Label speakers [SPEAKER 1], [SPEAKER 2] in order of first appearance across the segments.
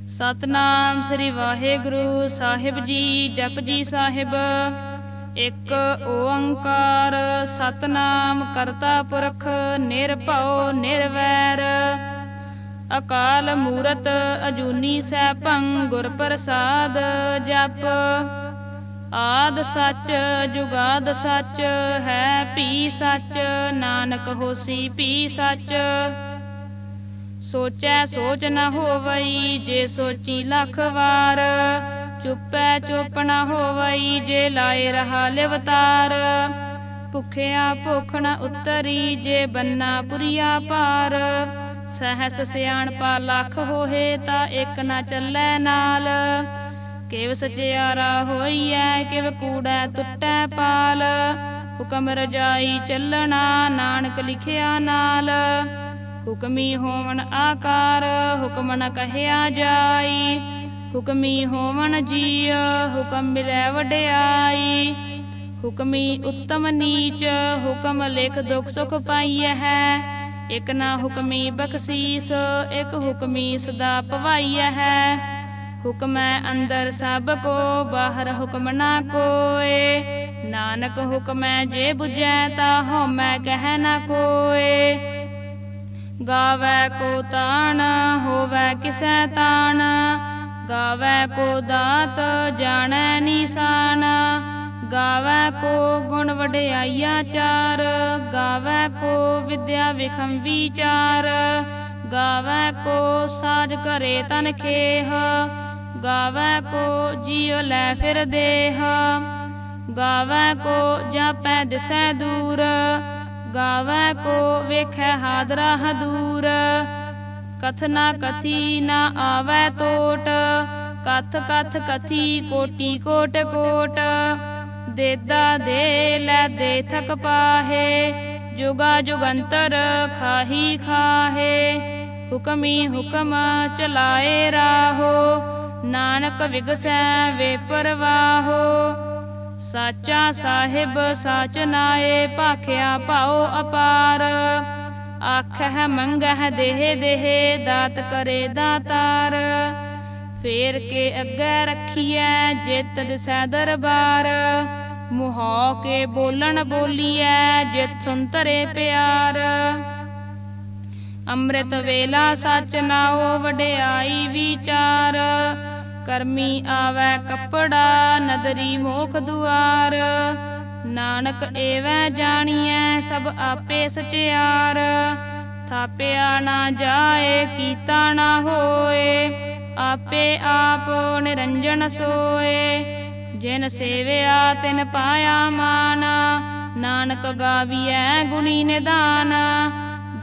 [SPEAKER 1] ਸਤਨਾਮ ਸ੍ਰੀ ਵਾਹਿਗੁਰੂ ਸਾਹਿਬ ਜੀ। ਜਪਜੀ ਸਾਹਿਬ। ਇੱਕ ਓੰਕਾਰ ਸਤਨਾਮ ਕਰਤਾ ਪੁਰਖ ਨਿਰਭਉ ਨਿਰਵੈਰ। ਅਕਾਲ ਮੂਰਤ ਅਜੂਨੀ ਸੈਭੰ ਗੁਰ ਪ੍ਰਸਾਦ ਜਪ। ਆਦ ਸੱਚ ਜੁਗਾਦ ਸੱਚ ਹੈ ਭੀ ਸੱਚ। ਨਾਨਕ ਹੋਸੀ ਭੀ ਸੱਚ। ਸੋਚੈ ਸੋਚ ਨ ਹੋਵਈ ਜੇ ਸੋਚੀ ਲੱਖ ਵਾਰ। ਚੁੱਪੈ ਚੁੱਪ ਨ ਹੋਵਈ ਜੇ ਲਾਏ ਰਹਾ ਲਿਵਤਾਰ। ਭੁੱਖਿਆ ਭੁੱਖ ਨ ਉਤਰੀ ਜੇ ਬੰਨਾ ਪੁਰੀਆ ਪਾਰ। ਸਹਸ ਸਿਆਣਪਾ ਲੱਖ ਹੋਏ ਤਾਂ ਇੱਕ ਨ ਚੱਲੈ ਨਾਲ। ਕਿਵ ਸਚਿਆਰਾ ਹੋਈਐ ਕਿਵ ਕੂੜੈ ਟੁੱਟੈ ਪਾਲ। ਹੁਕਮ ਰਜਾਈ ਚੱਲਣਾ ਨਾਨਕ ਲਿਖਿਆ ਨਾਲ। ਹੁਕਮੀ ਹੋਵਨ ਆਕਾਰ ਹੁਕਮ ਨ ਕਹਿਆ ਜਾਈ। ਹੁਕਮੀ ਹੋਵਨ ਜੀਅ ਹੁਕਮ ਮਿਲੈ ਵਡਿਆਈ। ਹੁਕਮੀ ਉੱਤਮ ਨੀਚ ਹੁਕਮ ਲਿਖ ਦੁਖ ਸੁਖ ਪਾਈਐ ਹੈ। ਇਕ ਨਾ ਹੁਕਮੀ ਬਖਸ਼ੀਸ ਇਕ ਹੁਕਮੀ ਸਦਾ ਪਵਾਈਐ ਹੈ। ਹੁਕਮੈ ਅੰਦਰ ਸਭ ਕੋ ਬਾਹਰ ਹੁਕਮ ਨਾ ਕੋਏ। ਨਾਨਕ ਹੁਕਮੈ ਜੇ ਬੁਝੈ ਤਾ ਹਉਮੈ ਕਹਿ ਨਾ ਕੋਏ। ਗਾਵੈ ਕੋ ਤਾਣ ਹੋਵੈ ਕਿਸੈ ਤਾਣ। ਗਾਵੈ ਕੋ ਦਾਤ ਜਾਣੈ ਨੀਸਾਨ। ਗਾਵੈ ਕੋ ਗੁਣ ਵਡਿਆਈਆ ਚਾਰ। ਗਾਵੈ ਕੋ ਵਿਦਿਆ ਵਿਖਮ ਵਿਚਾਰ। ਗਾਵੈ ਕੋ ਸਾਜ ਘਰੇ ਤਨ ਖੇਹ। ਗਾਵੈ ਕੋ ਜੀਉ ਲੈ ਫਿਰ ਦੇਹ। ਗਾਵੈ ਕੋ ਜਾਪੈ ਦਿਸੈ ਦੂਰ। ਗਾਵੈ ਕੋ ਵੇਖੈ ਹਾਦਰਾ ਹਦੂਰ। ਕਥਨਾ ਕਥੀ ਨਾ ਆਵੈ ਟੋਟ। ਕਥ ਕਥ ਕਥੀ ਕੋਟੀ ਕੋਟ ਕੋਟ। ਦੇਦਾ ਦੇ ਲੈ ਦੇ ਥਕ ਪਾਹੇ। ਜੁਗਾ ਜੁਗੰਤਰ ਖਾਹੀ ਖਾਹੇ। ਹੁਕਮੀ ਹੁਕਮ ਚਲਾਏ ਰਾਹੋ। ਨਾਨਕ ਵਿਗਸੈ ਵੇ ਪਰਵਾਹੋ। ਸਾਚਾ ਸਾਹਿਬ ਸਾਚ ਨਾਏ ਭਾਖਿਆ ਭਾਉ ਅਪਾਰ। ਆਖਹਿ ਮੰਗਹਿ ਦੇਹ ਦੇਹ ਦਾਤ ਕਰੇ ਦਾਤਾਰ। ਫੇਰ ਕੇ ਅੱਗੇ ਰੱਖੀਐ ਜਿਤ ਦਿਸੈ ਦਰਬਾਰ। ਮੁਹਾਉ ਕੇ ਬੋਲਣ ਬੋਲੀਐ ਜਿਤ ਸੁਨ ਧਰੇ ਪਿਆਰ। ਅੰਮ੍ਰਿਤ ਵੇਲਾ ਸੱਚ ਨਾਉ ਵਡਿਆਈ ਵਿਚਾਰ। ਕਰਮੀ ਆਵੈ ਕੱਪੜਾ ਨਦਰੀ ਮੋਖ ਦੁਆਰ। ਨਾਨਕ ਏਵੈ ਜਾਣੀਐ ਸਭ ਆਪੇ ਸਚਿਆਰ। ਥਾਪਿਆ ਨਾ ਜਾਏ ਕੀਤਾ ਨਾ ਹੋਏ। ਆਪੇ ਆਪ ਨਿਰੰਜਨ ਸੋਏ। ਜਿਨ ਸੇਵਿਆ ਤਿਨ ਪਾਇਆ ਮਾਨ। ਨਾਨਕ ਗਾਵੀਐ ਗੁਣੀ ਨਿਧਾਨ।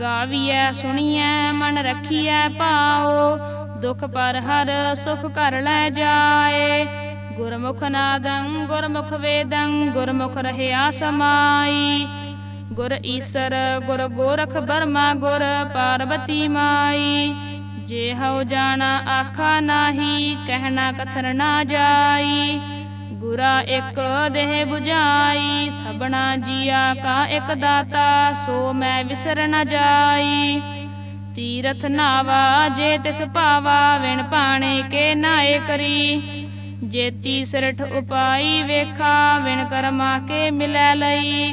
[SPEAKER 1] ਗਾਵੀਐ ਸੁਣੀਐ ਮਨ ਰਖੀਐ ਭਾਉ। ਦੁਖ ਪਰ ਹਰ ਸੁਖ ਘਰ ਲੈ ਜਾਏ। ਗੁਰਮੁਖ ਨਾਦੰ ਗੁਰਮੁਖ ਵੇਦੰ ਗੁਰਮੁਖ ਰਹਿਆ ਸਮਾਈ। ਗੁਰ ਈਸਰ ਗੁਰ ਗੋਰਖ ਬਰਮਾ ਗੁਰ ਪਾਰਬਤੀ ਮਾਈ। ਜੇ ਹਉ ਜਾਣਾ ਆਖਾ ਨਾਹੀ ਕਹਿਣਾ ਕਥਨ ਨਾ ਜਾਈ। ਗੁਰਾ ਇੱਕ ਦੇਹ ਬੁਝਾਈ ਸਭਨਾ ਜੀਆ ਕਾ ਇੱਕ ਦਾਤਾ। ਸੋ ਮੈਂ ਵਿਸਰ ਨ ਜਾਈ। ਤੀਰਥ ਨਾਵਾ ਜੇ ਤਿਸ ਭਾਵਾ ਵਿਣ ਪਾਣੇ ਕੇ ਨਾਏ ਕਰੀ। ਜੇਤੀ ਸਿਰਠ ਉਪਾਈ ਵੇਖਾ ਵਿਣ ਕਰਮਾ ਕੇ ਮਿਲੈ ਲਈ।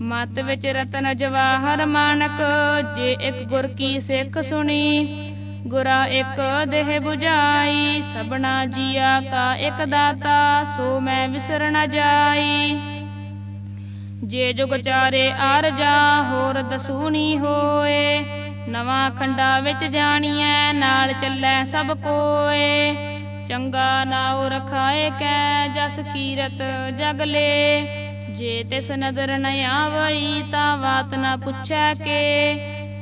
[SPEAKER 1] ਮਤ ਵਿੱਚ ਰਤਨ ਜਵਾਹਰ ਮਾਨਕ ਜੇ ਇੱਕ ਗੁਰ ਕੀ ਸਿੱਖ ਸੁਣੀ। ਗੁਰਾ ਇੱਕ ਦੇਹ ਬੁਝਾਈ ਸਭਨਾ ਜੀਆ ਕਾ ਇੱਕ ਦਾਤਾ। ਸੋ ਮੈਂ ਵਿਸਰ ਨ ਜਾਈ। ਜੇ ਜੁਗ ਚਾਰੇ ਆਰਜਾ ਹੋਰ ਦਸੂਣੀ ਹੋਏ। ਨਵਾਂ ਖੰਡਾ ਵਿੱਚ ਜਾਣੀਐ ਨਾਲ ਚੱਲੈ ਸਭ ਕੋਏ। ਚੰਗਾ ਨਾਉ ਰਖਾਏ ਕੈ ਜਸ ਕੀਰਤ ਜਗ ਲੇ। ਜੇ ਤਿਸ ਨਦਰ ਨ ਆਵਈ ਤਾਂ ਬਾਤ ਨ ਪੁੱਛੈ ਕੇ।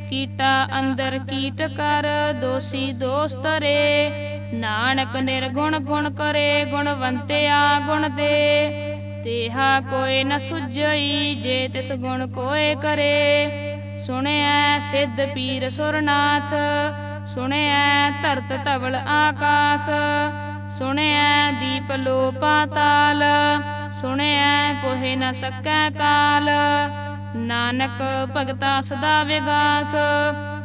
[SPEAKER 1] ਕੀਟਾ ਅੰਦਰ ਕੀਟ ਕਰ ਦੋਸੀ ਦੋਸ ਧਰੇ। ਨਾਨਕ ਨਿਰਗੁਣ ਗੁਣ ਕਰੇ ਗੁਣਵੰਤਿਆ ਗੁਣ ਦੇ। ਤੇਹਾ ਕੋਇ ਨ ਸੁਝਈ ਜੇ ਤਿਸ ਗੁਣ ਕੋਇ ਕਰੇ। ਸੁਣਿਐ ਸਿੱਧ ਪੀਰ ਸੁਰਨਾਥ। ਸੁਣਿਐ ਧਰਤ ਧਵਲ ਆਕਾਸ। ਸੁਣਿਐ ਦੀਪ ਲੋ ਪਾਤਾਲ। ਸੁਣਿਐ ਪੋਹਿ ਨ ਸਕੈ ਕਾਲ। ਨਾਨਕ ਭਗਤਾ ਸਦਾ ਵਿਗਾਸ।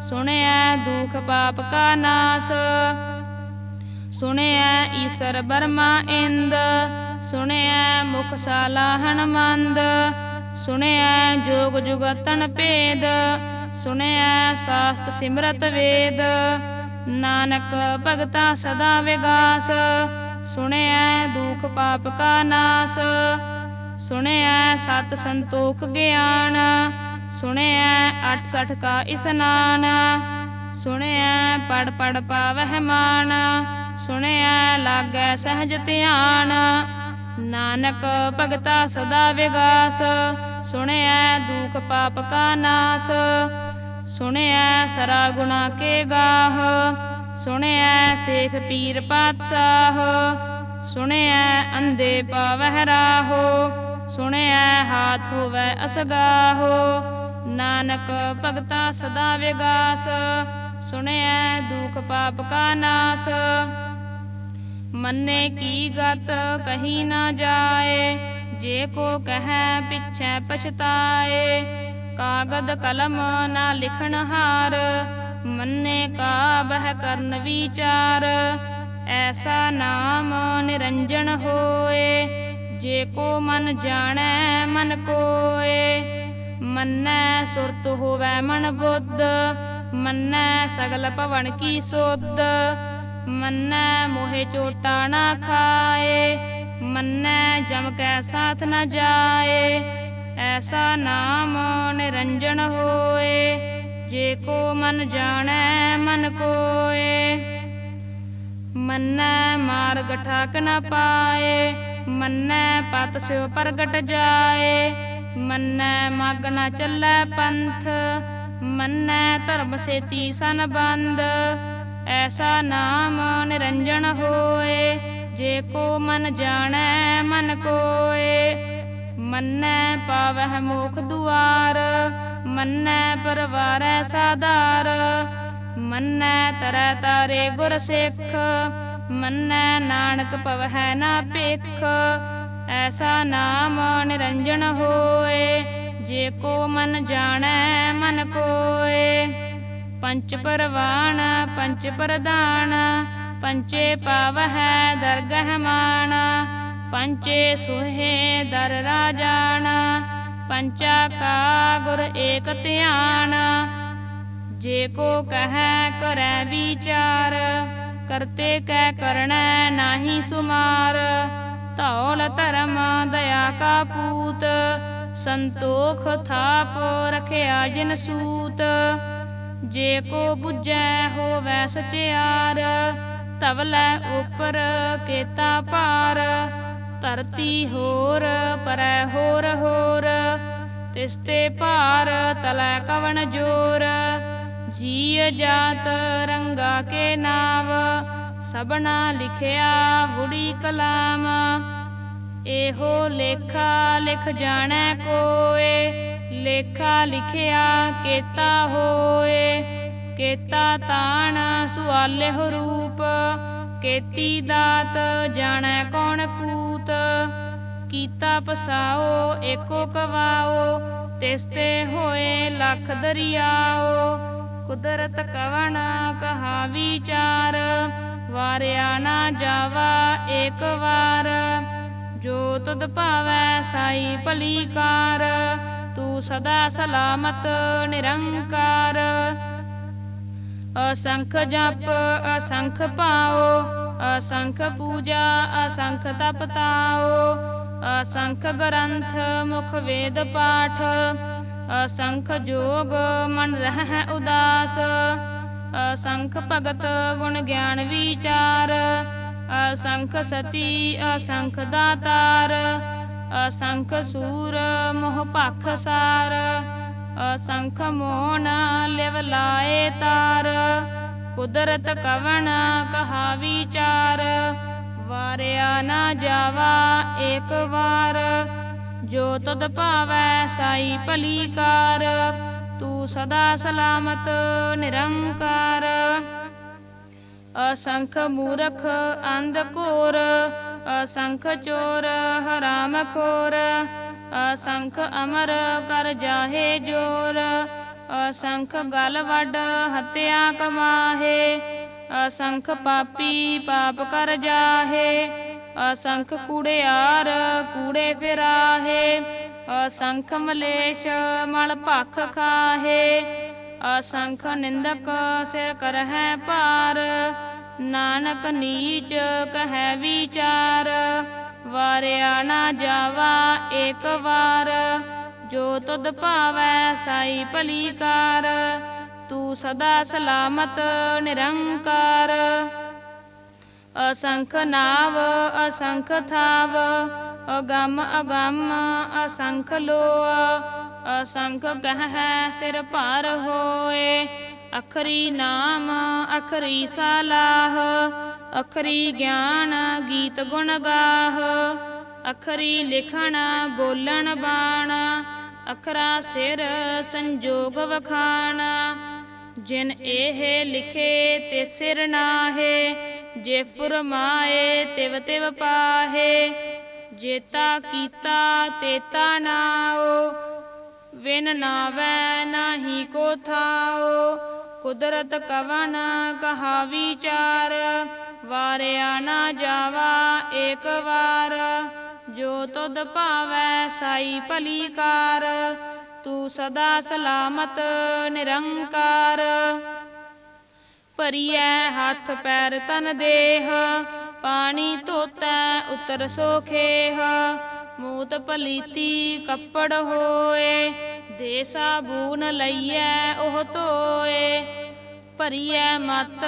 [SPEAKER 1] ਸੁਣਿਐ ਦੁਖ ਪਾਪ ਕਾ ਨਾਸ। ਸੁਣਿਐ ਈਸਰ ਬਰਮਾ ਇੰਦ, ਸੁਣਿਐ ਮੁਖ ਸਾਲਾ ਹਨਮੰਦ, ਸੁਣਿਐ ਜੋਗ ਜੁਗਤਨ ਭੇਦ, ਸੁਣਿਐ ਸਾਸਤ ਸਿਮਰਤ ਵੇਦ। ਨਾਨਕ ਭਗਤਾ ਸਦਾ ਵਿਗਾਸ, ਸੁਣਿਐ ਦੁਖ ਪਾਪ ਕਾ ਨਾਸ, ਸੁਣਿਐ ਸਤ ਸੰਤੋਖ ਗਿਆਨ, ਸੁਣਿਐ 68 ਕਾ ਇਸਨਾਨ, ਸੁਣਿਐ ਪੜ ਪੜ ਪਾਵਹਿ ਮਾਨ, ਸੁਣਿਐ ਲਾਗੈ ਸਹਿਜ ਧਿਆਨ। ਨਾਨਕ ਭਗਤਾ ਸਦਾ ਵਿਗਾਸ, ਸੁਣਿਐ ਦੁਖ ਪਾਪ ਕਾ ਨਾਸ, ਸੁਣਿਐ ਸਰਾ ਗੁਣਾ ਕੇ ਗਾਹ, ਸੁਣਿਐ ਸੇਖ ਪੀਰ ਪਾਤਸ਼ਾਹ, ਸੁਣਿਐ ਅੰਧੇ ਪਾਵਹਿ ਰਾਹੋ, ਸੁਣਿਐ ਹਾਥ ਹੋਵੈ ਅਸਗਾਹੋ। ਨਾਨਕ ਭਗਤਾ ਸਦਾ ਵਿਗਾਸ, ਸੁਣਿਐ ਦੁਖ ਪਾਪ ਕਾ ਨਾਸ। ਮੰਨੇ ਕੀ ਗਤ ਕਹੀ ਨਾ ਜਾਏ, ਜੇ ਕੋ ਕਹੈ ਪਿਛੈ ਪਛਤਾਏ। ਕਾਗਦ ਕਲਮ ਨਾ ਲਿਖਣ ਹਾਰ, ਮੰਨੇ ਕਾ ਬਹਿ ਕਰਨ ਵਿਚਾਰ। ਐਸਾ ਨਾਮ ਨਿਰੰਜਨ ਹੋਏ, ਜੇ ਕੋ ਮਨ ਜਾਣੈ ਮਨ ਕੋਏ। ਮੰਨੈ ਸੁਰਤ ਹੋਵੈ ਮਨ ਬੁੱਧ, ਮੰਨੈ ਸਗਲ ਭਵਨ ਕੀ ਸੁਧ। ਮੰਨੈ ਮੋਹਿ ਚੋਟਾ ਨਾ ਖਾਏ, ਮੰਨੈ ਜਮ ਕੈ ਸਾਥ ਨ ਜਾਏ। ਐਸਾ ਨਾਮ ਨਿਰੰਜਨ ਹੋਏ, ਜੇ ਕੋ ਮਨ ਜਾਣੈ ਮਨ ਕੋਏ। ਮੰਨੈ ਮਾਰਗ ਠਾਕ ਨ ਪਾਏ, ਮੰਨੈ ਪਤ ਸਿਉ ਪ੍ਰਗਟ ਜਾਏ। ਮੰਨੈ ਮਗ ਨ ਚੱਲੈ ਪੰਥ, ਮੰਨੈ ਧਰਮ ਸੇਤੀ ਸੰਬੰਧ। ਐਸਾ ਨਾਮ ਨਿਰੰਜਨ ਹੋਏ, ਜੇ ਕੋ ਮਨ ਜਾਣੈ ਮਨ ਕੋਏ। ਮੰਨੈ ਪਾਵਹਿ ਮੋਖ ਦੁਆਰ, ਮੰਨੈ ਪਰਵਾਰੈ ਸਾਧਾਰ। ਮੰਨੈ ਤਰੈ ਤਾਰੇ ਗੁਰ ਸਿੱਖ, ਮੰਨੈ ਨਾਨਕ ਪਵਹਿ ਨਾ ਭਿਖ। ਐਸਾ ਨਾਮ ਨਿਰੰਜਨ ਹੋਏ, ਜੇ ਕੋ ਮਨ ਜਾਣੈ ਮਨ ਕੋਏ। ਪੰਚ ਪਰਵਾਣ ਪੰਚ ਪ੍ਰਧਾਨ, ਪੰਚੇ ਪਾਵਹਿ ਦਰਗਹਿ ਮਾਨ। ਪੰਚੇ ਸੋਹੇ ਦਰ ਰਾਜਾਨ, ਪੰਚਾ ਕਾ ਗੁਰ ਏਕ ਧਿਆਨ। ਜੇ ਕੋ ਕਹੈ ਕਰੈ ਵਿਚਾਰ, ਕਰਤੇ ਕੈ ਕਰਣੈ ਨਾਹੀ ਸੁਮਾਰ। ਧੌਲ ਧਰਮ ਦਇਆ ਕਾ ਪੂਤ, ਸੰਤੋਖ ਥਾਪ ਰਖਿਆ ਜਿਨ ਸੂਤ। ਜੇ ਕੋ ਬੁਝੈ ਹੋਵੈ ਸਚਿਆਰ, ਧਵਲੈ ਉਪਰ ਕੇਤਾ ਭਾਰ। ਧਰਤੀ ਹੋਰ ਪਰੈ ਹੋਰ ਹੋਰ, ਤਿਸ ਤੇ ਭਾਰ ਤਲੈ ਕਵਣ ਜੋਰ। ਜੀਅ ਜਾਤ ਰੰਗਾ ਕੇ ਨਾਵ, ਸਭਨਾ ਲਿਖਿਆ ਵੁੜੀ ਕਲਾਮ। ਇਹੋ ਲੇਖਾ ਲਿਖ ਜਾਣੈ ਕੋਏ, ਲੇਖਾ ਲਿਖਿਆ ਕੇਤਾ ਹੋਏ। ਕੇਤਾ ਤਾਣ ਸੁਆਲਿਹੁ ਰੂਪ, ਕੇਤੀ ਦਾਤ ਜਾਣੈ ਕੌਣ ਕੂਤ। ਕੀਤਾ ਪਸਾਓ ਏਕੋ ਕਵਾਓ, ਤਿਸ ਤੇ ਹੋਏ ਲੱਖ ਦਰਿਆਓ। ਕੁਦਰਤ ਕਵਣ ਕਹਾ ਵਿਚਾਰ, ਵਾਰਿਆ ਨਾ ਜਾਵਾ ਏਕ ਵਾਰ। ਜੋ ਤੁਧ ਭਾਵੈ ਸਾਈ ਭਲੀ ਕਾਰ, ਤੂੰ ਸਦਾ ਸਲਾਮਤ ਨਿਰੰਕਾਰ। ਅਸੰਖ ਜਪ ਅਸੰਖ ਪਾਓ, ਅਸੰਖ ਪੂਜਾ ਅਸੰਖ ਤਪ ਤਾਓ। ਅਸੰਖ ਗ੍ਰੰਥ ਮੁਖ ਵੇਦ ਪਾਠ, ਅਸੰਖ ਜੋਗ ਮਨ ਰਹਿ ਉਦਾਸ। ਅਸੰਖ ਭਗਤ ਗੁਣ ਗਿਆਨ ਵਿਚਾਰ, ਅਸੰਖ ਸਤੀ ਅਸੰਖ ਦਾਤਾਰ। ਅਸੰਖ ਸੂਰ ਮੋਹ ਭਖ ਸਾਰ, ਅਸੰਖ ਮੋਨ ਲਿਵ ਲਾਏ ਤਾਰ। ਕੁਦਰਤ ਕਵਣ ਕਹਾ ਵਿਚਾਰ, ਵਾਰਿਆ ਨਾ ਜਾਵਾ ਏਕ ਵਾਰ। ਜੋ ਤੁਧ ਭਾਵੈ ਸਾਈ ਭਲੀ ਕਾਰ, ਤੂੰ ਸਦਾ ਸਲਾਮਤ ਨਿਰੰਕਾਰ। ਅਸੰਖ ਮੂਰਖ ਅੰਧ ਘੋਰ, ਅਸੰਖ ਚੋਰ ਹਰਾਮ ਖੋਰ। ਅਸੰਖ ਅਮਰ ਕਰ ਜਾਹੇ ਜੋਰ, ਅਸੰਖ ਗਲ ਵੱਡ ਹੱਤਿਆ ਕਮਾਹੇ। असंख पापी पाप कर जाहे। असंख कूड़ियार कूड़े फिराहे। असंख मलेश मल भख खाहे। असंख निंदक सिर करहै पार। नानक नीच कहै विचार। वारिया ना जावा एक बार। जो तुद भावै साई भली कार। तू सदा सलामत निरंकार। असंख नाव असंख थाव। अगम अगम असंख लोअ। असंख कहै सिर भार होए। अखरी नाम अखरी सलाह। अखरी ज्ञान गीत गुण गाह। अखरी लिखण बोलन बाण। अखरा सिर संजोग वखाण। जिन एह लिखे ते सिर नाहे। जे फुरमाए तिव तिव पाहे। जेता कीता तेता नाओ। विन नावै नाही को थाओ। कुदरत कवन कहा विचार। वारिया ना जावा एक बार। जो तुद भावै साई भली कार। तू सदा सलामत निरंकार। भरिए हथ पैर तन देह। पानी धोतै उतर सोखेह। मूत पलीती कपड़ होए। दे साबून लईऐ ओह धोए। भरिए मत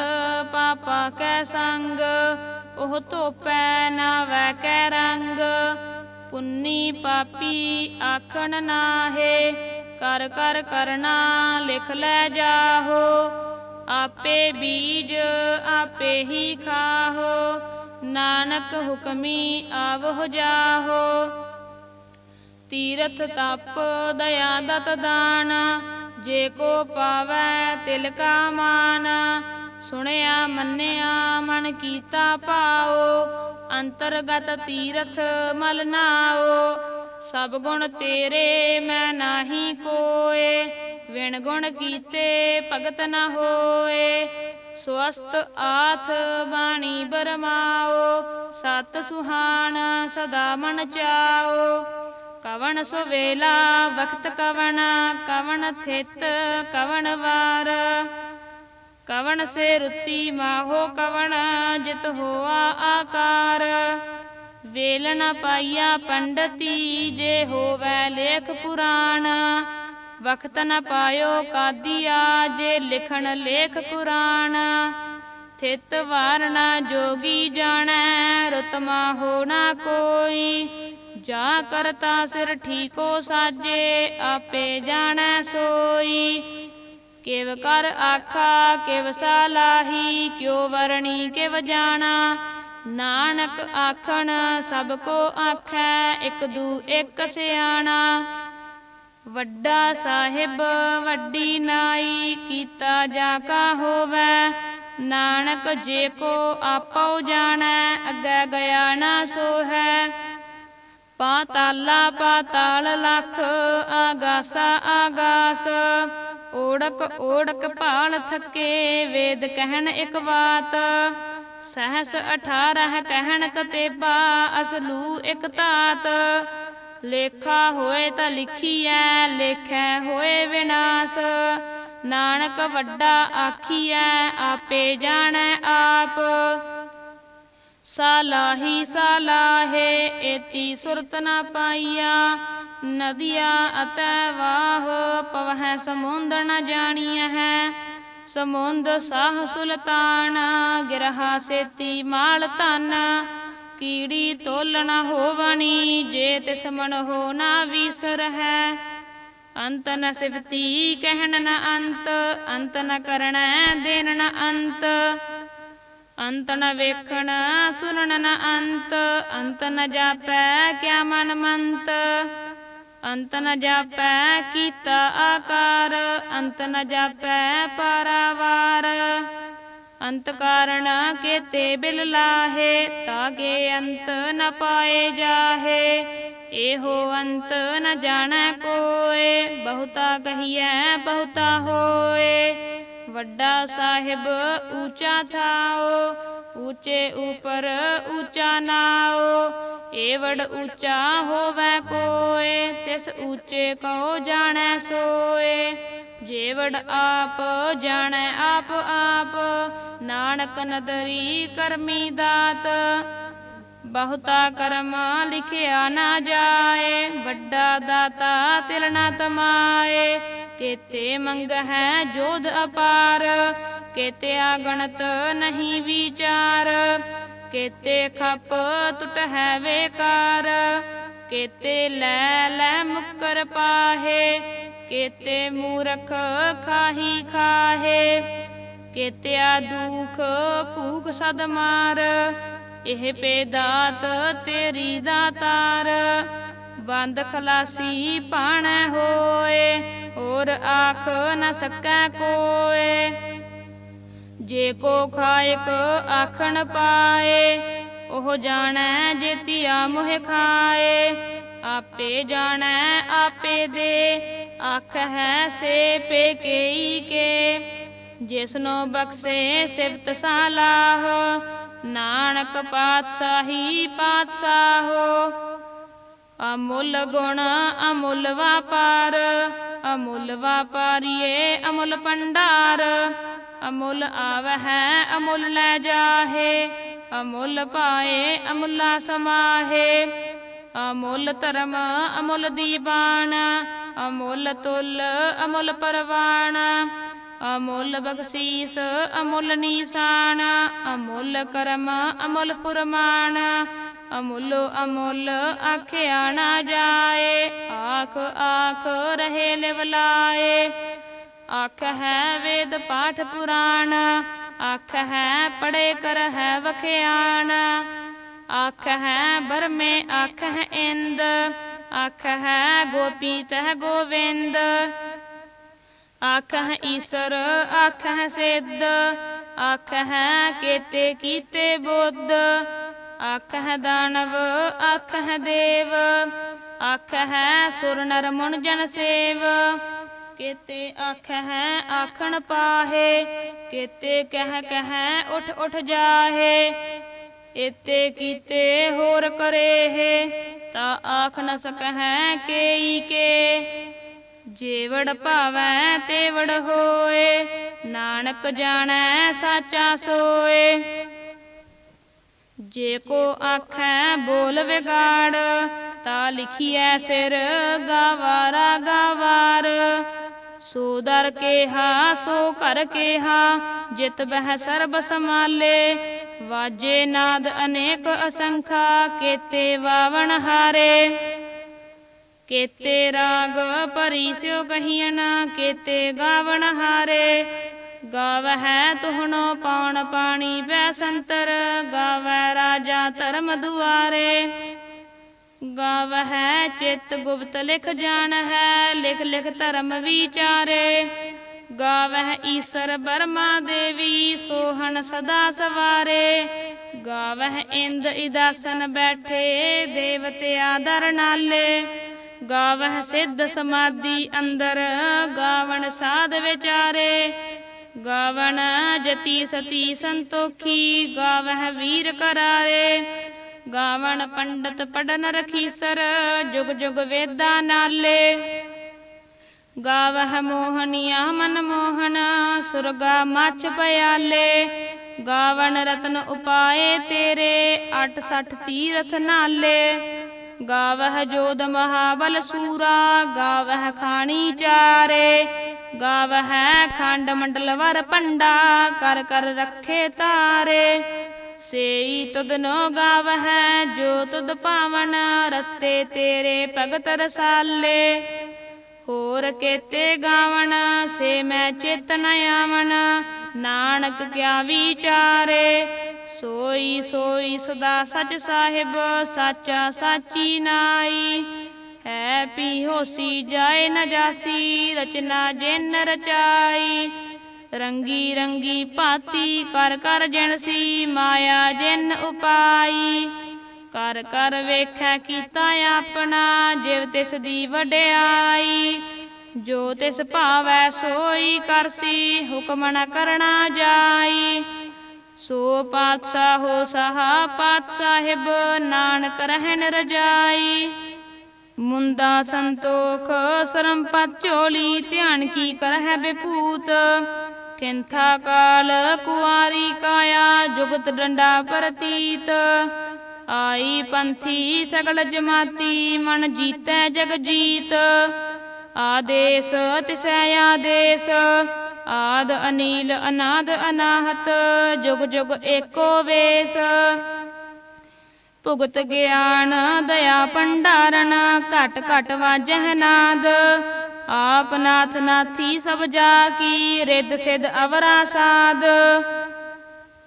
[SPEAKER 1] पापा कै संग। ओह धोपै नावै कै रंग। पुन्नी पापी आखन नाहे। कर कर करना लिख लै जाहो। आपे बीज आपे ही खाहो। नानक हुक्मी आवह जाहो। तीरथ तप दया दत दान। जे को पावै तिल का मान। सुनिया मन्निया मन कीता भाओ। अंतरगत तीरथ मल नाओ। सब गुण तेरे मैं नाही कोय। विण गुण कीते भगत न होए। स्वस्थ आथ बाणी बरमाओ। सत सुहान सदा मन चाओ। कवन सुवेला वक्त कवन। कवन थित कवन वार। कवन से रुति माहो कवन जित होआ आकार। वेल न पाइया पंडती जे होवै लेख पुराण। वक्त न पायो कादिया जे लिखण लेख कुरान। थित वार न जोगी जाणै रुतमा हो न कोई। जा करता सिर ठीको साजे आपे जाणै सोई। किव कर आखा किव सालाही क्यों वरणी किव जाना। नानक आखन सब को आखै इक दू एक सियाणा। वड्डा साहिब वड्डी नाई कीता जाका होवै। नानक जे को आपो जाणै अग्गै गया ना सोहै। पाताला पाताल लख आगासा आगास। ओढ़क ओढ़क भाल थके वेद कहन एक बात। सहस 18 कहन कतेबा असलू एक तात। लेखा होए ता लिखिए लेखै होए विनाश। नानक वड्डा आखिए आपे जाणै आप। सालाही सालाहे एती सुरत न पाइया। नदिया अतै वाह पवहै समुंद न जानिया है। समुंद साह सुल्तान गिरहा सेती माल धन। कीड़ी तोल न होवनी जे तिस मन हो ना विसर है। अंत न सिवती कहन न अंत। अंत न करनै दिन न अंत। अंत न वेखण सुनन न अंत। अंत न जापै क्या मन मंत। अंत न जापै कीता आकार। अंत न जापै पारावार। अंत कारण केते बिल लाहे तागे अंत न पाए जाहे। एहो अंत न जानै कोय बहुता कहिए बहुता होए। ਵੱਡਾ ਸਾਹਿਬ ਊਚਾ ਥਾਓ, ਊਚੇ ਉਪਰ ਊਚਾ ਨਾਓ। ਏਵੜ ਊਚਾ ਹੋਵੈ ਕੋਇ, ਤਿਸ ਊਚੇ ਕਉ ਜਾਣੈ ਸੋਏ। ਜੇਵੜ ਆਪ ਜਾਣੈ ਆਪ ਆਪ, ਨਾਨਕ ਨਦਰੀ ਕਰਮੀ ਦਾਤ। ਬਹੁਤਾ ਕਰਮ ਲਿਖਿਆ ਨਾ ਜਾਏ, ਵੱਡਾ ਦਾਤਾ ਤਿਲ ਨਾ ਤਮਾਏ। ਕੇਤੇ ਮੰਗਹਿ ਜੋਧ ਅਪਾਰ, ਕੇਤੇ ਆਗਣਤ ਨਹੀਂ ਵਿਚਾਰ। ਕੇਤੇ ਖਪ ਟੁਟਹਿ ਵੇਕਾਰ, ਕੇਤੇ ਲੈ ਲੈ ਮੁੱਕਰ ਪਾਹੇ। ਕੇਤੇ ਮੂਰਖ ਖਾਹੀ ਖਾਹੇ, ਕੇਤਿਆ ਦੁਖ ਭੂਖ ਸਦ ਮਾਰ। ਇਹ ਪੇ ਦਾਤ ਤੇਰੀ ਦਾਤਾਰ, ਬੰਦ ਖਲਾਸੀ ਭਾਣੈ ਹੋਏ। ਹੋਰ ਆਖ ਨ ਸਕੈ ਕੋਏ, ਜੇ ਕੋ ਖਾਇਕ ਆਖਣ ਪਾਏ। ਉਹ ਜਾਣੈ ਜੇਤੀਆ ਮੋਹਿ ਖਾਏ, ਆਪੇ ਜਾਣੈ ਆਪੇ ਦੇ। ਆਖਹਿ ਸੇ ਪੇ ਕੇਈ ਕੇ, ਜਿਸਨੋ ਬਖਸ਼ੇ ਸਿਫਤ ਸਾਲਾਹ। ਨਾਨਕ ਪਾਤਸ਼ਾਹੀ ਪਾਤਸ਼ਾਹੋ, ਅਮੁੱਲ ਗੁਣ ਅਮੁੱਲ ਵਾਪਾਰ। ਅਮੁੱਲ ਵਾਪਾਰੀਏ ਅਮੁੱਲ ਭੰਡਾਰ, ਅਮੁੱਲ ਆਵਹਿ ਅਮੁੱਲ ਲੈ ਜਾਹੇ। ਅਮੁੱਲ ਪਾਏ ਅਮੁੱਲਾ ਸਮਾਹੇ, ਅਮੁੱਲ ਧਰਮ ਅਮੁੱਲ ਦੀਵਾਨ। ਅਮੁੱਲ ਤੁਲ ਅਮੁੱਲ ਪਰਵਾਨ, ਅਮੁੱਲ ਬਖਸ਼ੀਸ ਅਮੁੱਲ ਨੀਸਾਨ। ਅਮੁੱਲ ਕਰਮ ਅਮੁੱਲ ਫੁਰਮਾਨ, ਅਮੁੱਲੋ ਅਮੁੱਲ ਆਖਿਆ ਨਾ ਜਾਏ। ਆਖ ਆਖ ਰਹੇ ਲਿਵ ਲਾਏ, ਆਖਹਿ ਵੇਦ ਪਾਠ ਪੁਰਾਣ। ਆਖਹਿ ਪੜ੍ਹੇ ਕਰਹਿ ਵਖਿਆਣ, ਆਖਹਿ ਬਰਮੇ ਆਖਹਿ ਇੰਦ। ਆਖਹਿ ਗੋਪੀ ਤਹਿ ਗੋਵਿੰਦ, ਆਖਹਿ ਈਸਰ ਆਖਹਿ ਸਿੱਧ। ਆਖਹਿ ਕੇਤੇ ਕੀਤੇ ਬੁੱਧ, ਆਖਹਿ ਦਾਨਵ ਆਖਹਿ ਦੇਵ। ਆਖਹਿ ਸੁਰ ਨਰ ਮੁਨ ਜਨ ਸੇਵ, ਕੇਤੇ ਆਖਹਿ ਆਖਣ ਪਾਹੇ। ਕੇਤੇ ਕਹਿ ਕਹਿ ਉਠ ਉਠ ਜਾਹੇ, ਏਤੇ ਕੀਤੇ ਹੋਰ ਕਰੇਹੇ। ਤਾ ਆਖ ਨ ਸਕਹਿ ਕੇਈ ਕੇ, ਜੇਵੜ ਭਾਵੈ ਤੇਵੜ ਹੋਏ। ਨਾਨਕ ਜਾਣੈ ਸਾਚਾ ਸੋਏ, ਜੇ ਕੋ ਆਖੈ ਬੋਲ ਵਿਗਾੜ। ਤਾ ਲਿਖੀਐ ਸਿਰ ਗਾਵਾਰਾ ਗਾਵਾਰ। ਸੋ ਦਰ ਕੇਹਾ ਸੋ ਘਰ ਕੇਹਾ, ਜਿਤ ਬਹਿ ਸਰਬ ਸਮਾਲੇ। ਵਾਜੇ ਨਾਦ ਅਨੇਕ ਅਸੰਖਾ, ਕੇਤੇ ਵਾਵਣ ਹਾਰੇ। ਕੇਤੇ ਰਾਗ ਭਰੀ ਸਿਉ ਕਹੀਣ, ਕੇਤੇ ਗਾਵਣ ਹਾਰੇ। ਗਾਵਹਿ ਤੁਹਣੋ ਪੌਣ ਪਾਣੀ ਬੈਸੰਤਰ, ਗਾਵੈ ਰਾਜਾ ਧਰਮ ਦੁਆਰੇ। ਗਾਵਹਿ ਚਿਤ ਗੁਪਤ ਲਿਖ ਜਾਣਹਿ, ਲਿਖ ਲਿਖ ਧਰਮ ਵਿਚਾਰੇ। ਗਾਵਹਿ ਈਸਰ ਬਰਮਾ ਦੇਵੀ, ਸੋਹਣ ਸਦਾ ਸਵਾਰੇ। ਗਾਵਹਿ ਇੰਦ ਇਦਾਸਨ ਬੈਠੇ, ਦੇਵਤਿਆ ਦਰ ਨਾਲੇ। ਗਾਵਹਿ ਸਿੱਧ ਸਮਾਧੀ ਅੰਦਰ, ਗਾਵਣ ਸਾਧ ਵਿਚਾਰੇ। ਗਾਵਣ ਜਤੀ ਸਤੀ ਸੰਤੋਖੀ, ਗਾਵਹਿ ਵੀਰ ਕਰਾਰੇ। ਗਾਵਣ ਪੰਡਤ ਪੜਨ ਰਖੀਸਰ, ਜੁਗ ਜੁਗ ਵੇਦਾ ਨਾਲੇ। ਗਾਵਹਿ ਮੋਹਨੀਆ ਮਨ ਮੋਹਨ, ਸੁਰਗਾ ਮਛ ਪਿਆਲੇ। ਗਾਵਣ ਰਤਨ ਉਪਾਏ ਤੇਰੇ, 68 ਤੀਰਥ ਨਾਲੇ। ਗਾਵਹਿ ਜੋਧ ਮਹਾਬਲ ਸੂਰਾ, ਗਾਵਹਿ ਖਾਣੀ ਚਾਰੇ। ਗਾਵਹਿ ਖੰਡ ਮੰਡਲ ਵਰ ਭੰਡਾ, ਕਰ ਕਰ ਰੱਖੇ ਤਾਰੇ। ਸੇਈ ਤੁਧ ਨੋ ਗਾਵਹਿ ਜੋ ਤੁਧ ਭਾਵਨ, ਰਤੇ ਤੇਰੇ ਭਗਤ ਰਸਾਲੇ। ਹੋਰ ਕੇਤੇ ਗਾਵਣ ਸੇ ਮੈਂ ਚਿਤ ਨ ਆਵਣ, ਨਾਨਕ ਕਿਆ ਵਿਚਾਰੇ। ਸੋਈ ਸੋਈ ਸਦਾ ਸਚ ਸਾਹਿਬ, ਸਾਚਾ ਸਾਚੀ ਨਾਈ। ਹੈ ਪੀ ਹੋਸੀ ਜਾਏ ਨ ਜਾਸੀ, ਰਚਨਾ ਜਿਨ ਰਚਾਈ। ਰੰਗੀ ਰੰਗੀ ਭਾਤੀ ਕਰ ਕਰ ਜਿਣਸੀ, ਮਾਇਆ ਜਿਨ ਉਪਾਈ। ਕਰ ਕਰ ਵੇਖੈ ਕੀਤਾ ਆਪਣਾ, ਜਿਵ ਤਿਸ ਦੀ ਵਡਿਆਈ। ਜੋ ਤਿਸ ਭਾਵੈ ਸੋਈ ਕਰਸੀ, ਹੁਕਮ ਨ ਕਰਣਾ ਜਾਈ। ਸੋ ਪਾਤਸ਼ਾਹੋ ਸਹਾ ਪਾਤ ਸਾਹਿਬ, ਨਾਨਕ ਰਹਿਣ ਰਜਾਈ। ਮੁੰਦਾ ਸੰਤੋਖ ਸਰਮ ਪਤ ਝੋਲੀ, ਧਿਆਨ ਕੀ ਕਰਹਿ ਬਿਪੂਤ। ਕਿੰਥਾ ਕਾਲ ਕੁਆਰੀ ਕਾਇਆ, ਜੁਗਤ ਡੰਡਾ ਪ੍ਰਤੀਤ। ਆਈ ਪੰਥੀ ਸਗਲ ਜਮਾਤੀ, ਮਨ ਜੀਤੈ ਜਗ ਜੀਤ। ਆਦੇਸ ਤਿਸੈ ਆਦੇਸ, ਆਦ ਅਨੀਲ ਅਨਾਦ ਅਨਾਹਤ। ਜੁਗ ਜੁਗ ਏਕੋ ਵੇਸ, ਭੁਗਤ ਗਿਆਨ ਦਇਆ ਭੰਡਾਰਨ। ਘਟ ਘਟ ਵਾਜਹਿ ਨਾਦ, ਆਪ ਨਾਥ ਨਾਥੀ ਸਭ ਜਾ ਕੀ। ਰਿੱਧ ਸਿੱਧ ਅਵਰਾ ਸਾਧ,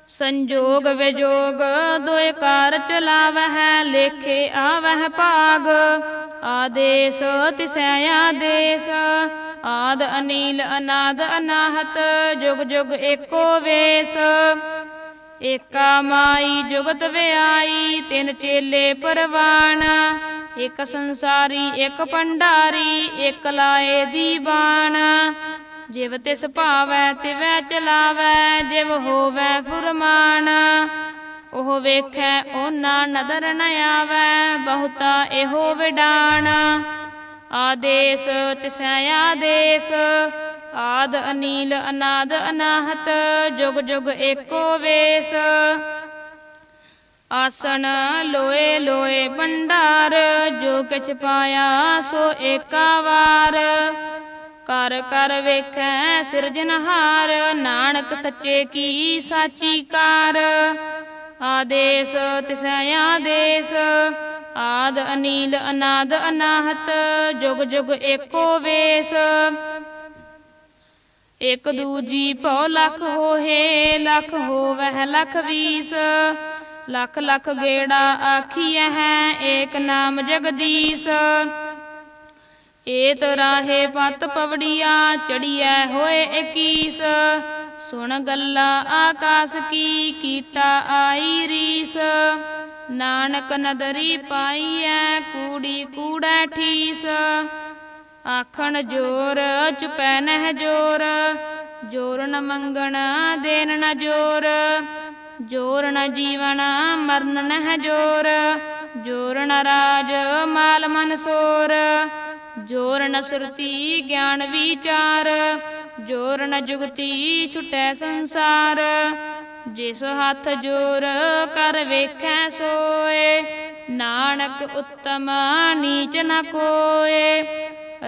[SPEAKER 1] ਸੰਜੋਗ ਵਿਜੋਗ ਦੋਇ ਕਾਰ ਚਲਾਵਹਿ। ਲੇਖੇ ਆਵਹਿ ਭਾਗ, ਆਦੇਸ ਤਿਸੈ ਆਦੇਸ। ਆਦ ਅਨੀਲ ਅਨਾਦ ਅਨਾਹਤ, ਜੁਗ ਜੁਗ ਏਕੋ ਵੇਸ। ਏਕਾ ਮਾਈ ਜੁਗਤ ਵਿਆਈ, ਤਿੰਨ ਚੇਲੇ ਪਰਵਾਨ। ਇੱਕ ਸੰਸਾਰੀ ਇੱਕ ਭੰਡਾਰੀ, ਇੱਕ ਲਾਏ ਦੀਵਾਨ। ਜਿਵ ਤਿਸ ਭਾਵੈ ਤਿਵੈ ਚਲਾਵੈ, ਜਿਵ ਹੋਵੈ ਫੁਰਮਾਨ। ਉਹ ਵੇਖੈ ਓਨਾ ਨਦਰ ਨ ਆਵੈ, ਬਹੁਤਾ ਇਹੋ ਵਿਡਾਣ। ਆਦੇਸ ਤਿਸੈ ਆਦੇਸ, ਆਦ ਅਨੀਲ ਅਨਾਦ ਅਨਾਹਤ। ਜੁਗ ਜੁਗ ਏਕੋ ਵੇਸ। ਆਸਣ ਲੋਏ ਲੋਏ ਭੰਡਾਰ, ਜੋ ਕਿਛ ਪਾਇਆ ਸੋ ਏਕਾ ਵਾਰ। ਕਰ ਕਰ ਵੇਖੈ ਸਿਰਜਨਹਾਰ, ਨਾਨਕ ਸੱਚੇ ਕੀ ਸਾਚੀ ਕਾਰ। ਆਦੇਸ ਤਿਸੈ ਆਦੇਸ, ਆਦ ਅਨੀਲ ਅਨਾਦ ਅਨਾਹਤ। ਜੁਗ ਜੁਗ ਏਕੋ ਵੇਸ। ਇਕ ਦੂਜੀ ਭਉ ਲਖ ਹੋਹੇ, ਲਖ ਹੋਵਹਿ ਲਖ ਵੀਸ। ਲਖ ਲਖ ਗੇੜਾ ਆਖੀਐ ਹੈ, ਏਕ ਨਾਮ ਜਗਦੀਸ਼। ਏਤ ਰਾਹੇ ਪਤ ਪਵੜੀਆ, ਚੜੀਐ ਹੋਏ ਇਕੀਸ। ਸੁਣ ਗੱਲਾ ਆਕਾਸ ਕੀ, ਕੀਤਾ ਆਈ ਰੀਸ। ਨਾਨਕ ਨਦਰੀ ਪਾਈਐ, ਕੂੜੀ ਕੂੜੈ ਠੀਸ। ਆਖਣ ਜੋਰ ਚੁਪੈ ਨਹਿ ਜੋਰ, ਜੋਰ ਨ ਮੰਗਣ ਦੇਨ ਨ ਜੋਰ। ਜੋਰ ਨ ਜੀਵਨ ਮਰਨ ਨਹਿ ਜੋਰ, ਜੋਰ ਨ ਰਾਜ ਮਾਲ ਮਨਸੋਰ। ਜੋਰ ਨ ਸੁਰਤੀ ਗਿਆਨ ਵਿਚਾਰ, ਜੋਰ ਨ ਜੁਗਤੀ ਛੁਟੈ ਸੰਸਾਰ। ਜਿਸ ਹੱਥ ਜੋਰ ਕਰ ਵੇਖੈ ਸੋਏ, ਨਾਨਕ ਉਤਮ ਨੀਚ ਨ ਕੋਏ।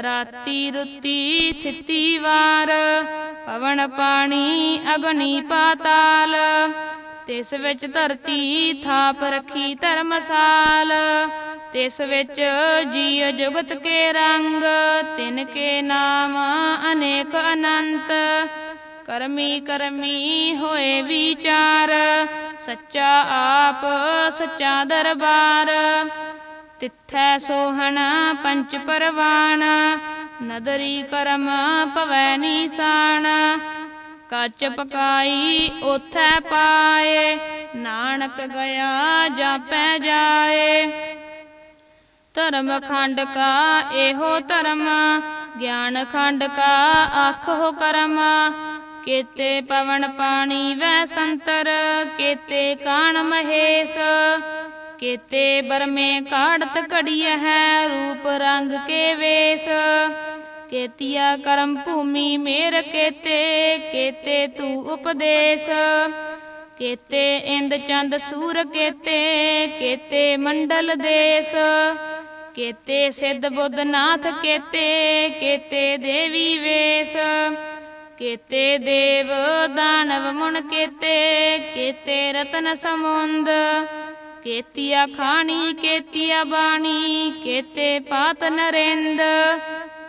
[SPEAKER 1] ਰਾਤੀ ਰੁੱਤੀ ਥਿਤੀ ਵਾਰ, ਪਵਨ ਪਾਣੀ ਅਗਨੀ ਪਾਤਾਲ। ਤਿਸ ਵਿੱਚ ਧਰਤੀ ਥਾਪ ਰਖੀ ਧਰਮਸਾਲ। ਤਿਸ ਵਿੱਚ ਜੀਅ ਜੁਗਤ ਕੇ ਰੰਗ, ਤਿਨ ਕੇ ਨਾਮ ਅਨੇਕ ਅਨੰਤ। ਕਰਮੀ ਕਰਮੀ ਹੋਏ ਵਿਚਾਰ, ਸੱਚਾ ਆਪ ਸੱਚਾ ਦਰਬਾਰ। ਤਿੱਥੈ ਸੋਹਣ ਪੰਚ ਪਰਵਾਨ, ਨਦਰੀ ਕਰਮ ਭਵੈ ਨੀਸਾਨ। ਕੱਚ ਪਕਾਈ ਓਥੈ ਪਾਏ, ਨਾਨਕ ਗਿਆ ਜਾਪੈ ਜਾਏ। ਧਰਮ ਖੰਡ ਕਾ ਇਹੋ ਧਰਮ, ਗਿਆਨ ਖੰਡ ਕਾ ਆਖੋ ਕਰਮ। ਕੇਤੇ ਪਵਨ ਪਾਣੀ ਵੈ ਸੰਤਰ, ਕੇਤੇ ਕਾਣ ਮਹੇਸ਼। ਕੇਤੇ ਬਰਮੇ ਕਾੜਤ ਘੜੀਐ ਹੈ, ਰੂਪ ਰੰਗ ਕੇ ਵੇਸ। ਕੇਤੀਆ ਕਰਮ ਭੂਮੀ ਮੇਰ ਕੇਤੇ, ਕੇਤੇ ਤੂ ਉਪਦੇਸ਼। ਕੇਤੇ ਇੰਦ ਚੰਦ ਸੂਰ ਕੇਤੇ, ਕੇਤੇ ਮੰਡਲ ਦੇਸ। ਕੇਤੇ ਸਿੱਧ ਬੁੱਧ ਨਾਥ ਕੇਤੇ, ਕੇਤੇ ਦੇਵੀ ਵੇਸ। ਕੇਤੇ ਦੇਵ ਦਾਨਵ ਮੁਨ ਕੇਤੇ, ਕੇਤੇ ਰਤਨ ਸਮੁੰਦ। ਕੇਤੀਆ ਖਾਣੀ ਕੇਤੀਆ ਬਾਣੀ, ਕੇਤੇ ਪਾਤ ਨਰਿੰਦ।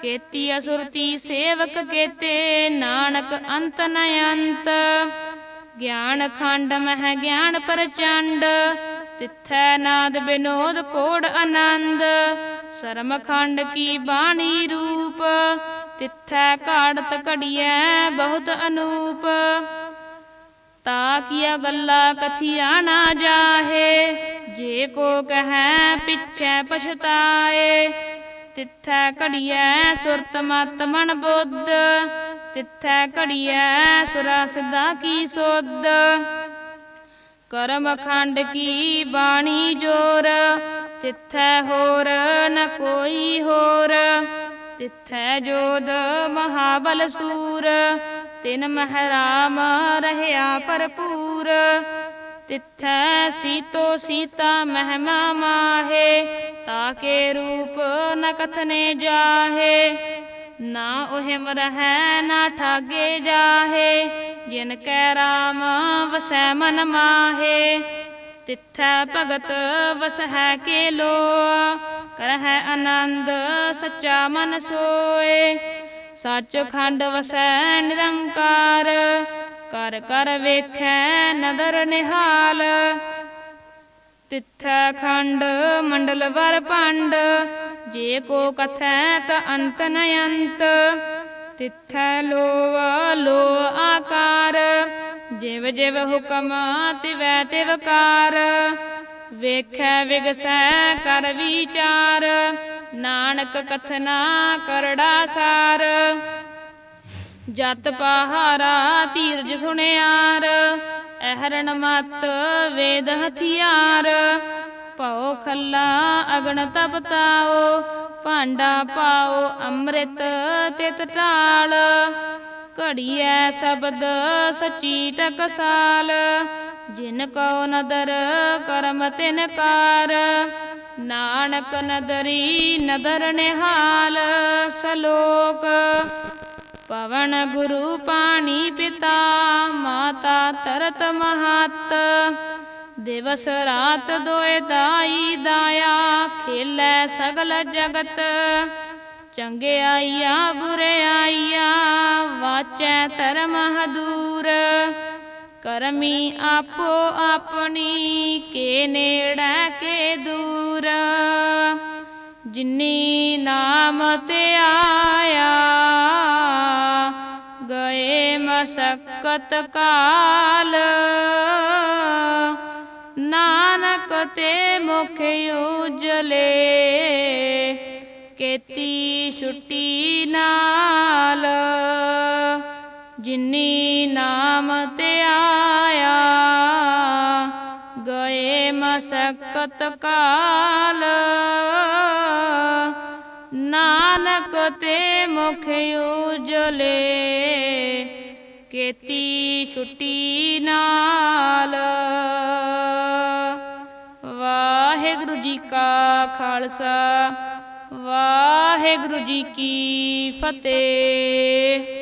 [SPEAKER 1] ਕੇਤੀਆ ਸੁਰਤੀ ਸੇਵਕ ਕੇਤੇ, ਨਾਨਕ ਅੰਤ ਨ ਅੰਤ। ਗਿਆਨ ਖੰਡ ਮਹਿ ਗਿਆਨ ਪ੍ਰਚੰਡ, ਤਿੱਥੈ ਨਾਦ ਬਿਨੋਦ ਕੋੜ ਆਨੰਦ। ਸਰਮ ਖੰਡ ਕੀ ਬਾਣੀ ਰੂਪ, ਤਿੱਥੈ ਘਾੜਤ ਘੜੀਐ ਬਹੁਤ ਅਨੂਪ। ਤਾ ਕੀਆ ਗੱਲਾ ਕਥੀਆ ਨਾ ਜਾਹੇ, ਜੇ ਕੋ ਕਹੈ ਪਿਛੈ ਪਛਤਾਏ। ਤਿੱਥੈ ਘੜੀਐ ਸੁਰਤ ਮਤ ਮਨ ਬੁੱਧ, ਤਿੱਥੈ ਘੜੀਐ ਸੁਰਾ ਸਿਧਾ ਕੀ ਸੁਧ। ਕਰਮ ਖੰਡ ਕੀ ਬਾਣੀ ਜੋਰ, ਤਿੱਥੈ ਹੋਰ ਨ ਕੋਈ ਹੋਰ। ਤਿੱਥੈ ਜੋਧ ਮਹਾਬਲ ਸੂਰ, ਤਿਨ ਮਹਿ ਰਾਮ ਰਹਿਆ ਭਰਪੂਰ। ਤਿੱਥੈ ਸੀਤੋ ਸੀਤਾ ਮਹਿਮਾ ਮਾਹੇ, ਤਾਕੇ ਰੂਪ ਨ ਕਥਨੇ ਜਾਹੇ। ਨਾ ਉਹਮ ਰਹੈ ਨਾ ਠਾਗੇ ਜਾਹੇ, ਜਿਨ ਕੈ ਰਾਮ ਵਸੈ ਮਨ ਮਾਹੇ। ਤਿੱਥੈ ਭਗਤ ਵਸਹਿ ਕੇ ਲੋਆ, ਕਰਹਿ ਆਨੰਦ ਸੱਚਾ ਮਨ ਸੋਏ। ਸੱਚ ਖੰਡ ਵਸੈ ਨਿਰੰਕਾਰ, ਕਰ ਕਰ ਵੇਖੈ ਨਦਰ ਨਿਹਾਲ। ਤਿੱਥੈ ਖੰਡ ਮੰਡਲ ਵਰ ਭੰਡ, ਜੇ ਕੋ ਕਥੈ ਤ ਅੰਤ ਨ ਅੰਤ। ਤਿੱਥੈ ਲੋਆ ਲੋ ਆਕਾਰ, ਜਿਵ ਜਿਵ ਹੁਕਮ ਤਿਵੈ ਤਿਵ ਕਾਰ। ਵੇਖੈ ਵਿਗਸੈ ਕਰ ਵਿਚਾਰ, ਨਾਨਕ ਕਥਨਾ ਕਰੜਾ ਸਾਰ। ਜਤ ਪਹਾਰਾ ਧੀਰਜ ਸੁਣਿਆਰ, ਅਹਰਣ ਮਤ ਵੇਦ ਹਥਿਆਰ। ਭਉ ਖੱਲਾ ਅਗਨ ਤਪ ਤਾਓ, ਭਾਂਡਾ ਪਾਓ ਅੰਮ੍ਰਿਤ ਤਿਤ ਢਾਲ। ਘੜੀਐ ਸ਼ਬਦ ਸਚੀ ਟਕਸਾਲ, ਜਿਨ ਕਉ ਨਦਰ ਕਰਮ ਤਿਨ ਕਾਰ। ਨਾਨਕ ਨਦਰੀ ਨਦਰ ਨਿਹਾਲ। ਸਲੋਕ। ਪਵਨ ਗੁਰੂ ਪਾਣੀ ਪਿਤਾ, ਮਾਤਾ ਧਰਤ ਮਹਤ। ਦਿਵਸ ਰਾਤ ਦੋਇ ਦਾਈ ਦਾਇਆ, ਖੇਲੈ ਸਗਲ ਜਗਤ। ਚੰਗਿਆਈਆ ਬੁਰਿਆਈਆ, ਵਾਚੈ ਧਰਮ ਹਦੂਰ। ਕਰਮੀ ਆਪੋ ਆਪਣੀ, ਕੇ ਨੇੜੈ ਕੇ ਦੂਰ। ਜਿਨੀ ਨਾਮ ਤੇ ਆਇਆ, ਗਏ ਮਸਕਤ ਕਾਲ। ਨਾਨਕ ਤੇ ਮੁਖ ਉਜਲੇ, ਕੀਤੀ ਛੁੱਟੀ ਨਾਲ। ਜਿਨੀ ਨਾਮ ਤੇ ਆਇਆ, ਗਏ ਮਸਕਤ ਕਾਲ। ਨਾਨਕ ਤੇ ਮੁਖ ਉਜਲੇ, ਕੀਤੀ ਛੁੱਟੀ ਨਾਲ। ਵਾਹਿਗੁਰੂ ਜੀ ਕਾ ਖਾਲਸਾ, ਵਾਹਿਗੁਰੂ ਜੀ ਕੀ ਫਤਿਹ।